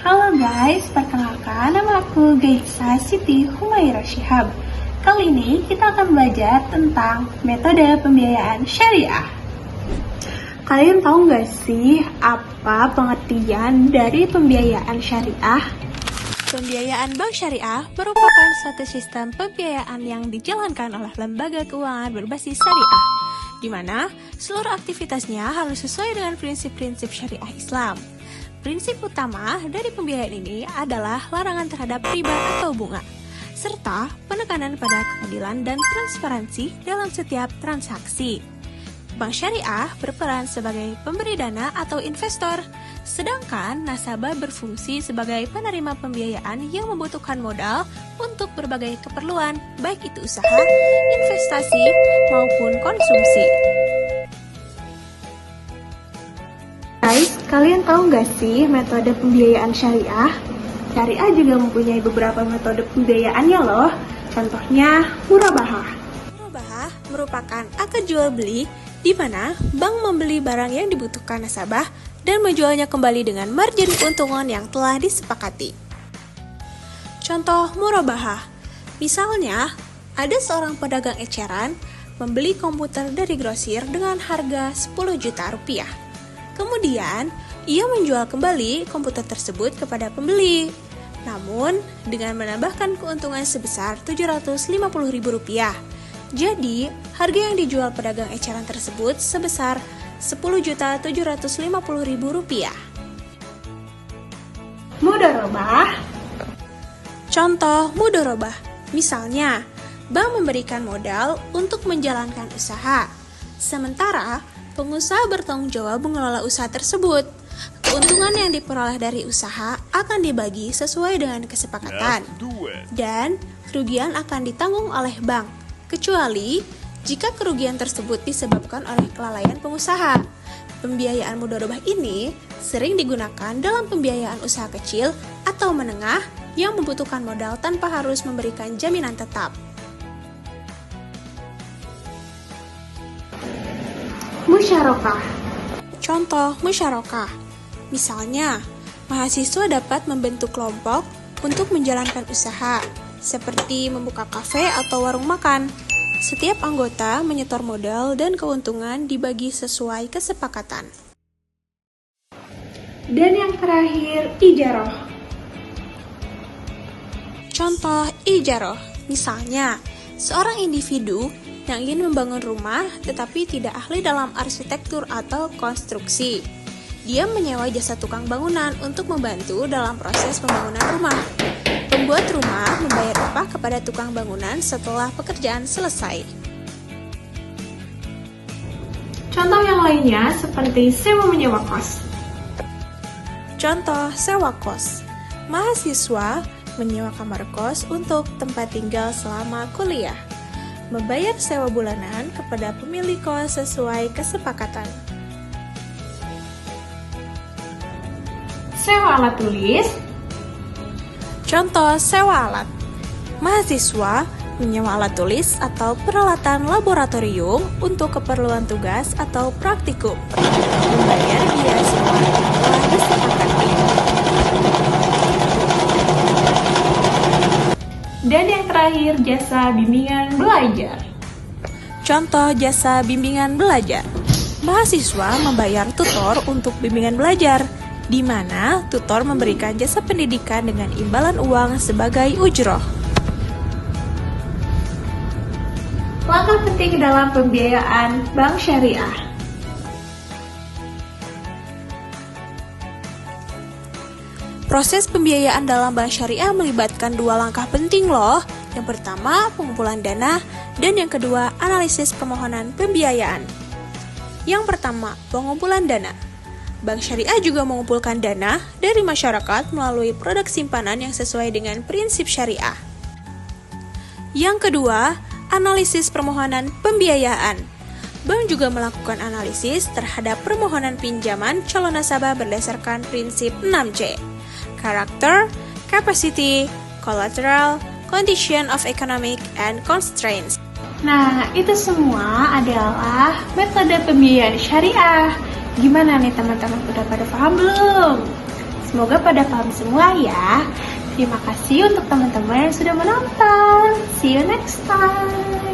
Halo guys, perkenalkan nama aku Gaisa Siti Humaira Shihab. Kali ini kita akan belajar tentang metode pembiayaan syariah. Kalian tahu nggak sih apa pengertian dari pembiayaan syariah? Pembiayaan bank syariah merupakan suatu sistem pembiayaan yang dijalankan oleh lembaga keuangan berbasis syariah, di mana seluruh aktivitasnya harus sesuai dengan prinsip-prinsip syariah Islam. Prinsip utama dari pembiayaan ini adalah larangan terhadap riba atau bunga, serta penekanan pada keadilan dan transparansi dalam setiap transaksi. Bank syariah berperan sebagai pemberi dana atau investor, sedangkan nasabah berfungsi sebagai penerima pembiayaan yang membutuhkan modal untuk berbagai keperluan, baik itu usaha, investasi, maupun konsumsi. Guys, kalian tahu nggak sih metode pembiayaan syariah? Syariah juga mempunyai beberapa metode pembiayaannya loh. Contohnya murabahah. Murabahah merupakan akad jual beli di mana bank membeli barang yang dibutuhkan nasabah dan menjualnya kembali dengan margin keuntungan yang telah disepakati. Contoh murabahah, misalnya ada seorang pedagang eceran membeli komputer dari grosir dengan harga 10 juta rupiah. Kemudian, ia menjual kembali komputer tersebut kepada pembeli. Namun, dengan menambahkan keuntungan sebesar Rp750.000. Jadi, harga yang dijual pedagang eceran tersebut sebesar Rp10.750.000. Mudharabah. Contoh mudharabah, misalnya, bank memberikan modal untuk menjalankan usaha. Sementara, pengusaha bertanggung jawab mengelola usaha tersebut. Keuntungan yang diperoleh dari usaha akan dibagi sesuai dengan kesepakatan. Dan kerugian akan ditanggung oleh bank, kecuali jika kerugian tersebut disebabkan oleh kelalaian pengusaha. Pembiayaan mudharabah ini sering digunakan dalam pembiayaan usaha kecil atau menengah yang membutuhkan modal tanpa harus memberikan jaminan tetap. Musyarakah. Contoh musyarakah, misalnya mahasiswa dapat membentuk kelompok untuk menjalankan usaha, seperti membuka kafe atau warung makan. Setiap anggota menyetor modal dan keuntungan dibagi sesuai kesepakatan. Dan yang terakhir, ijarah. Contoh ijarah, misalnya seorang individu yang ingin membangun rumah tetapi tidak ahli dalam arsitektur atau konstruksi. Dia menyewa jasa tukang bangunan untuk membantu dalam proses pembangunan rumah. Pembuat rumah membayar upah kepada tukang bangunan setelah pekerjaan selesai. Contoh yang lainnya seperti sewa menyewa kos. Contoh sewa kos. Mahasiswa menyewa kamar kos untuk tempat tinggal selama kuliah. Membayar sewa bulanan kepada pemilik kos sesuai kesepakatan. Sewa alat tulis. Contoh sewa alat. Mahasiswa menyewa alat tulis atau peralatan laboratorium untuk keperluan tugas atau praktikum. Membayar biaya sewa yang telah disepakati. Dan yang terakhir, jasa bimbingan belajar. Contoh jasa bimbingan belajar. Mahasiswa membayar tutor untuk bimbingan belajar, di mana tutor memberikan jasa pendidikan dengan imbalan uang sebagai ujroh. Langkah penting dalam pembiayaan bank syariah. Proses pembiayaan dalam bank syariah melibatkan dua langkah penting loh. Yang pertama, pengumpulan dana, dan yang kedua, analisis permohonan pembiayaan. Yang pertama, pengumpulan dana. Bank syariah juga mengumpulkan dana dari masyarakat melalui produk simpanan yang sesuai dengan prinsip syariah. Yang kedua, analisis permohonan pembiayaan. Bank juga melakukan analisis terhadap permohonan pinjaman calon nasabah berdasarkan prinsip 6C. Character, capacity, collateral, condition of economic, and constraints. Nah, itu semua adalah metode pembiayaan syariah. Gimana nih teman-teman, udah pada paham belum? Semoga pada paham semua ya. Terima kasih untuk teman-teman yang sudah menonton. See you next time.